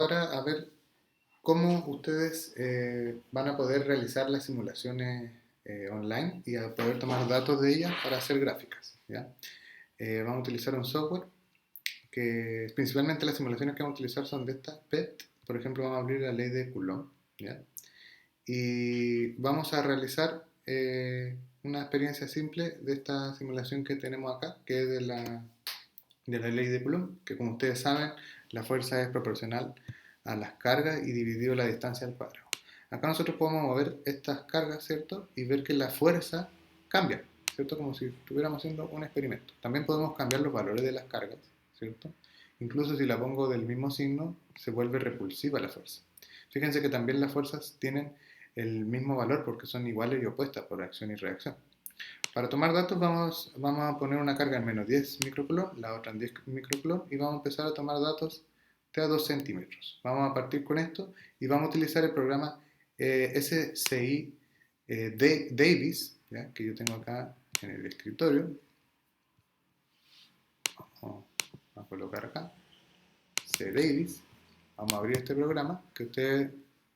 ahora a ver cómo ustedes van a poder realizar las simulaciones online y a poder tomar datos de ellas para hacer gráficas, ¿ya? Vamos a utilizar un software que principalmente las simulaciones que vamos a utilizar son de esta PET. Por ejemplo, vamos a abrir la ley de Coulomb, ¿ya? Y vamos a realizar una experiencia simple de esta simulación que tenemos acá, que es de la ley de Coulomb, que como ustedes saben, la fuerza es proporcional a las cargas y dividido la distancia al cuadrado. Acá nosotros podemos mover estas cargas, ¿cierto? Y ver que la fuerza cambia, ¿cierto? Como si estuviéramos haciendo un experimento. También podemos cambiar los valores de las cargas, ¿cierto? Incluso si la pongo del mismo signo, se vuelve repulsiva la fuerza. Fíjense que también las fuerzas tienen el mismo valor porque son iguales y opuestas por acción y reacción. Para tomar datos vamos a poner una carga en menos 10 microcoulomb, la otra en 10 microcoulomb y vamos a empezar a tomar datos de a 2 centímetros. Vamos a partir con esto y vamos a utilizar el programa SCI Davis, ¿ya? Que yo tengo acá en el escritorio. Vamos a colocar acá C Davis. Vamos a abrir este programa que ustedes,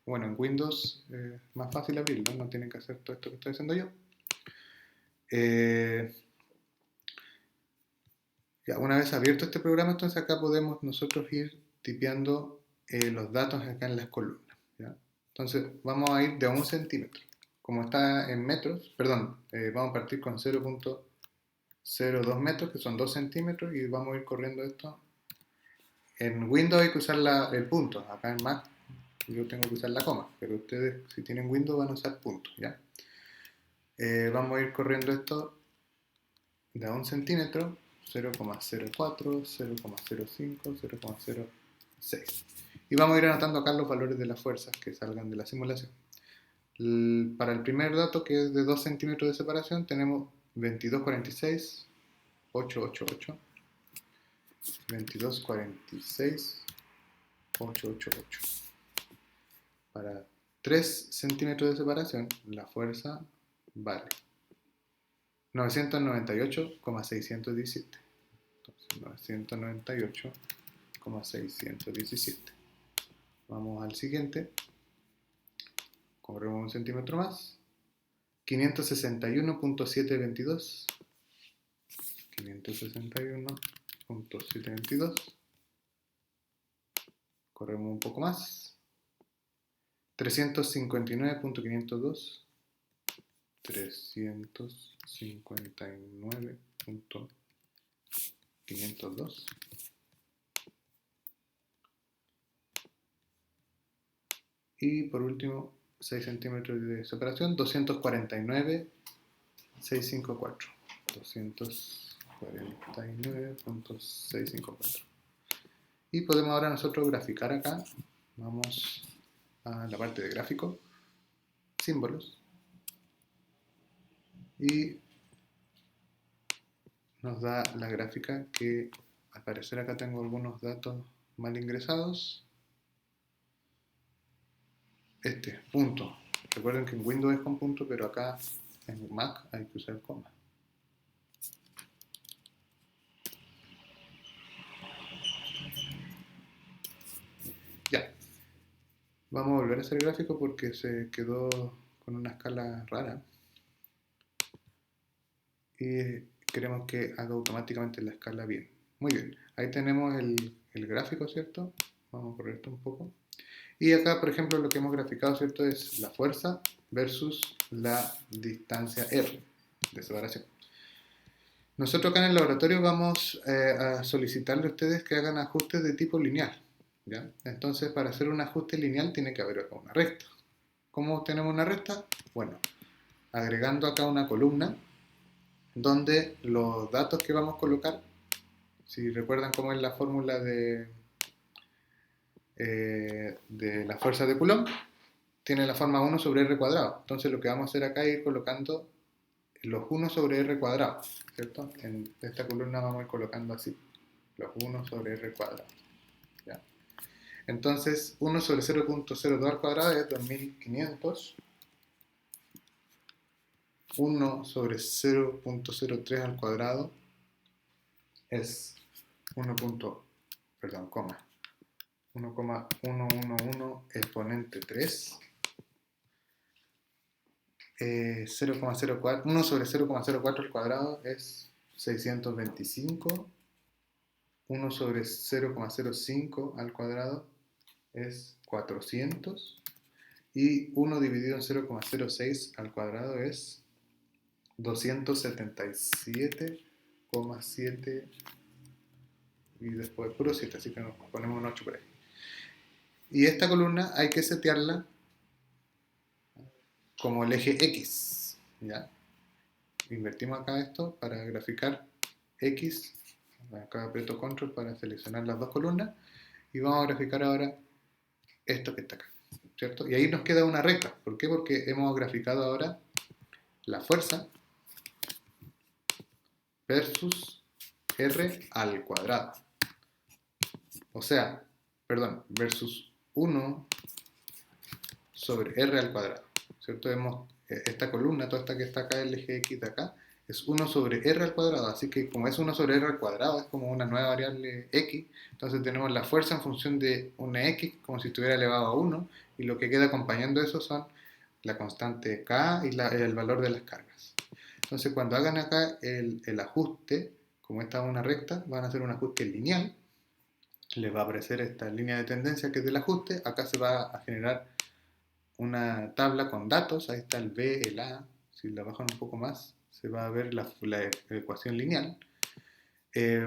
bueno, en Windows es más fácil abrirlo, no tienen que hacer todo esto que estoy haciendo yo. Ya, una vez abierto este programa, entonces acá podemos nosotros ir tipeando los datos acá en las columnas, ¿ya? Entonces vamos a ir de a 1 centímetro. Como está en metros, perdón, vamos a partir con 0.02 metros, que son 2 centímetros, y vamos a ir corriendo esto. En Windows hay que usar el punto, acá en Mac yo tengo que usar la coma, pero ustedes si tienen Windows van a usar puntos, ¿ya? Vamos a ir corriendo esto de a 1 centímetro, 0,04, 0,05, 0,06. Y vamos a ir anotando acá los valores de las fuerzas que salgan de la simulación. Para el primer dato, que es de 2 centímetros de separación, tenemos 22,46, 888, 22,46, 888. Para 3 centímetros de separación, la fuerza vale 998,617. Entonces, 998,617. Vamos al siguiente. Corremos 1 centímetro más. 561,722. 561,722. Corremos un poco más. 359,502. 359,502. Y por último, 6 centímetros de separación, 249,654. 249,654. Y podemos ahora nosotros graficar acá. Vamos a la parte de gráfico, símbolos. Y nos da la gráfica que al parecer acá tengo algunos datos mal ingresados. Este, punto. Recuerden que en Windows es con punto, pero acá en Mac hay que usar coma. Ya. Vamos a volver a hacer el gráfico porque se quedó con una escala rara. Y queremos que haga automáticamente la escala bien. Muy bien. Ahí tenemos el gráfico, ¿cierto? Vamos a correr esto un poco. Y acá, por ejemplo, lo que hemos graficado, ¿cierto? Es la fuerza versus la distancia R de separación. Nosotros acá en el laboratorio vamos a solicitarle a ustedes que hagan ajustes de tipo lineal, ¿ya? Entonces, para hacer un ajuste lineal tiene que haber acá una recta. ¿Cómo obtenemos una recta? Bueno, agregando acá una columna donde los datos que vamos a colocar, si recuerdan cómo es la fórmula de la fuerza de Coulomb, tiene la forma 1 sobre r cuadrado. Entonces lo que vamos a hacer acá es ir colocando los 1 sobre r cuadrado, ¿cierto? En esta columna vamos a ir colocando así, los 1 sobre r cuadrado, ¿ya? Entonces 1 sobre 0.02 al cuadrado es 2500. 1 sobre 0.03 al cuadrado es 1. Perdón, coma. 1,111 exponente 3, 0,04, 1 sobre 0,04 al cuadrado es 625, 1 sobre 0,05 al cuadrado es 400 y 1 dividido en 0,06 al cuadrado es 277,7 y después puro 7, así que nos ponemos un 8 por ahí. Y esta columna hay que setearla como el eje X, ¿ya? Invertimos acá esto para graficar X, acá aprieto control para seleccionar las dos columnas y vamos a graficar ahora esto que está acá, ¿cierto? Y ahí nos queda una recta. ¿Por qué? Porque hemos graficado ahora la fuerza versus R al cuadrado. O sea, perdón, versus 1 sobre R al cuadrado, ¿cierto? Esta columna, toda esta que está acá, el eje X de acá, es 1 sobre R al cuadrado, así que como es 1 sobre R al cuadrado, es como una nueva variable X, entonces tenemos la fuerza en función de una X, como si estuviera elevado a 1, y lo que queda acompañando eso son la constante K y el valor de las cargas. Entonces cuando hagan acá el ajuste, como esta es una recta, van a hacer un ajuste lineal, les va a aparecer esta línea de tendencia que es del ajuste, acá se va a generar una tabla con datos, ahí está el B, el A, si la bajan un poco más se va a ver la ecuación lineal.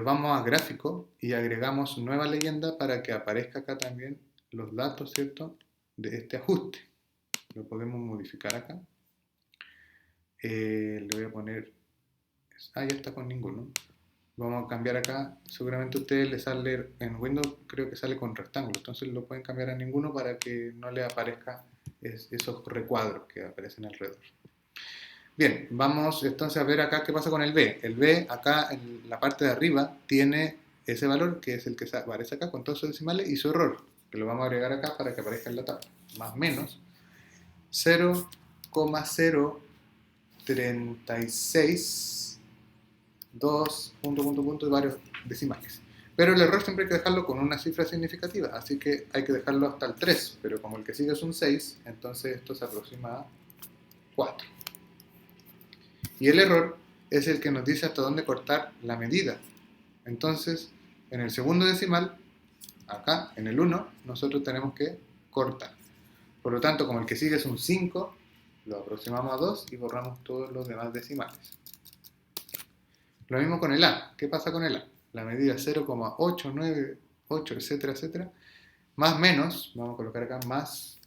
Vamos a gráfico y agregamos nueva leyenda para que aparezca acá también los datos, ¿cierto?, de este ajuste. Lo podemos modificar acá. Le voy a poner, ya está con ninguno. Vamos a cambiar acá, seguramente a ustedes les sale, en Windows creo que sale con rectángulo, entonces lo pueden cambiar a ninguno para que no les aparezca esos recuadros que aparecen alrededor. Bien, vamos entonces a ver acá qué pasa con el B. El B acá en la parte de arriba tiene ese valor que es el que aparece acá con todos sus decimales y su error, que lo vamos a agregar acá para que aparezca en la tabla. Más menos 0,036 2, punto y varios decimales. Pero el error siempre hay que dejarlo con una cifra significativa, así que hay que dejarlo hasta el 3, pero como el que sigue es un 6, entonces esto se aproxima a 4. Y el error es el que nos dice hasta dónde cortar la medida. Entonces, en el segundo decimal, acá, en el 1, nosotros tenemos que cortar. Por lo tanto, como el que sigue es un 5, lo aproximamos a 2 y borramos todos los demás decimales. Lo mismo con el A. ¿Qué pasa con el A? La medida 0,898, etcétera, etcétera. Más menos, vamos a colocar acá más,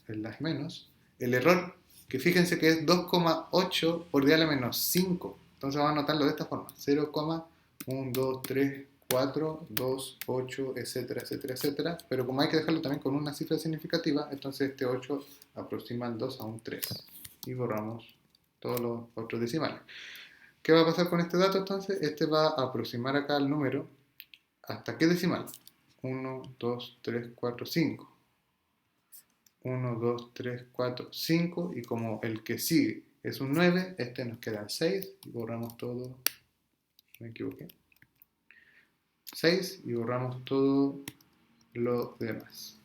el las menos. El error, que fíjense que es 2,8 por dial a menos 5. Entonces vamos a anotarlo de esta forma. 0,123,4, 2, 8, etcétera, etcétera, etcétera. Pero como hay que dejarlo también con una cifra significativa, entonces este 8 aproxima el 2 a un 3. Y borramos todos los otros decimales. ¿Qué va a pasar con este dato entonces? Este va a aproximar acá el número. ¿Hasta qué decimal? 1, 2, 3, 4, 5. 1, 2, 3, 4, 5. Y como el que sigue es un 9, este nos queda 6. Y borramos todo. Me equivoqué. 6 y borramos todo lo demás.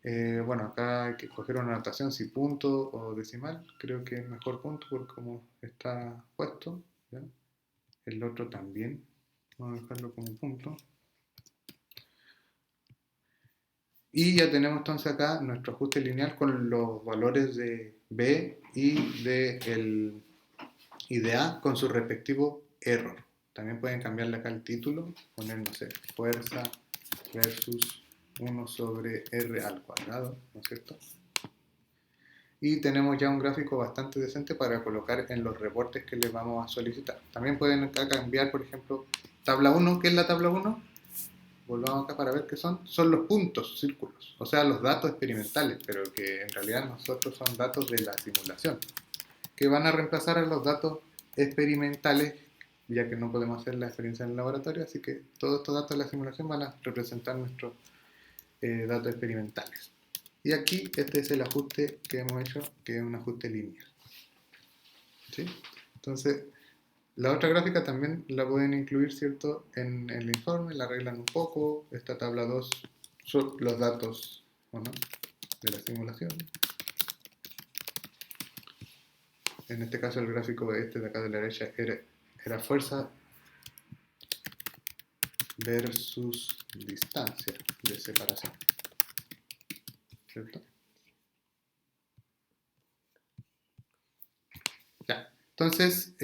Bueno, acá hay que escoger una notación, si punto o decimal. Creo que es mejor punto por cómo está puesto, ¿ya? El otro también. Vamos a dejarlo como punto. Y ya tenemos entonces acá nuestro ajuste lineal con los valores de B y de A con su respectivo error. También pueden cambiarle acá el título, poner, no sé, fuerza versus 1 sobre R al cuadrado, ¿no es cierto? Y tenemos ya un gráfico bastante decente para colocar en los reportes que les vamos a solicitar. También pueden acá cambiar, por ejemplo, tabla 1. ¿Qué es la tabla 1? Volvamos acá para ver qué son. Son los puntos, círculos, o sea, los datos experimentales, pero que en realidad nosotros son datos de la simulación, que van a reemplazar a los datos experimentales, ya que no podemos hacer la experiencia en el laboratorio, así que todos estos datos de la simulación van a representar nuestros datos experimentales. Y aquí este es el ajuste que hemos hecho, que es un ajuste lineal. ¿Sí? Entonces, La otra gráfica también la pueden incluir, ¿cierto? En el informe, la arreglan un poco. Esta tabla 2 son los datos, ¿o no?, de la simulación. En este caso el gráfico este de acá de la derecha era fuerza versus distancia de separación, ¿cierto? Ya, entonces,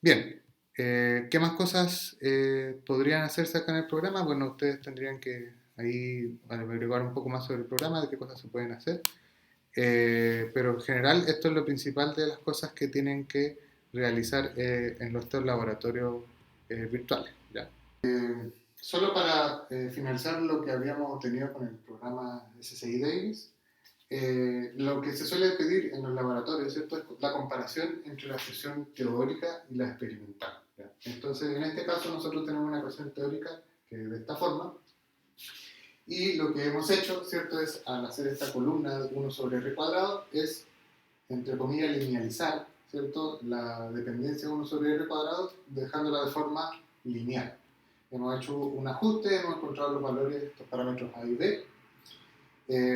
bien, ¿qué más cosas podrían hacerse acá en el programa? Bueno, ustedes tendrían que ahí averiguar un poco más sobre el programa, de qué cosas se pueden hacer. Pero en general esto es lo principal de las cosas que tienen que realizar en estos laboratorios virtuales, ¿ya? Solo para finalizar lo que habíamos tenido con el programa SCI Davis, lo que se suele pedir en los laboratorios, ¿cierto?, es la comparación entre la sesión teórica y la experimental, ¿ya? Entonces, en este caso nosotros tenemos una ecuación teórica que es de esta forma, y lo que hemos hecho, ¿cierto?, es al hacer esta columna de 1 sobre r cuadrado, es, entre comillas, linealizar, ¿cierto?, la dependencia de 1 sobre r cuadrado, dejándola de forma lineal. Hemos hecho un ajuste, hemos encontrado los valores de estos parámetros A y B.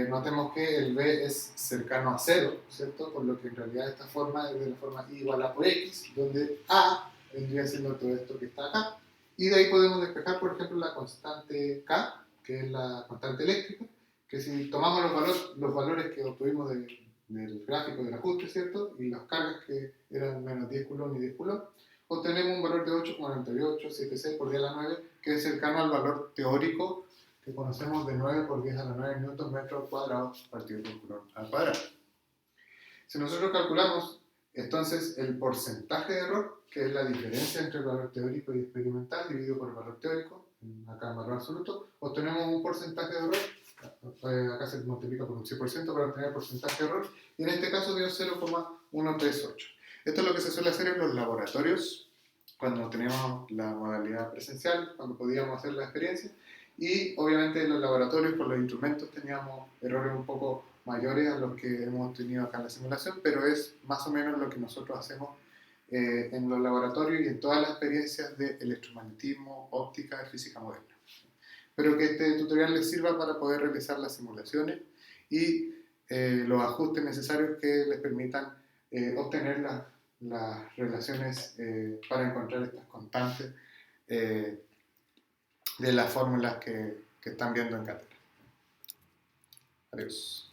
Notemos que el B es cercano a 0, ¿cierto?, por lo que en realidad esta forma es de la forma I igual a por X, donde A vendría siendo todo esto que está acá. Y de ahí podemos despejar, por ejemplo, la constante K, que es la constante eléctrica, que si tomamos los valores que obtuvimos del gráfico del ajuste, ¿cierto?, y las cargas que eran menos 10 coulomb y 10 coulomb, obtenemos un valor de 8,9876 por 10 a la 9, que es cercano al valor teórico que conocemos de 9 por 10 a la 9 newton metro cuadrado partido por coulomb al cuadrado. Si nosotros calculamos entonces el porcentaje de error, que es la diferencia entre el valor teórico y experimental dividido por el valor teórico, acá en valor absoluto, obtenemos un porcentaje de error, acá se multiplica por un 100% para obtener el porcentaje de error, y en este caso dio 0,138. Esto es lo que se suele hacer en los laboratorios cuando teníamos la modalidad presencial, cuando podíamos hacer la experiencia, y obviamente en los laboratorios con los instrumentos teníamos errores un poco mayores a los que hemos tenido acá en la simulación, pero es más o menos lo que nosotros hacemos en los laboratorios y en todas las experiencias de electromagnetismo, óptica y física moderna. Espero que este tutorial les sirva para poder realizar las simulaciones y los ajustes necesarios que les permitan obtener las relaciones para encontrar estas constantes de las fórmulas que están viendo en cátedra. Adiós.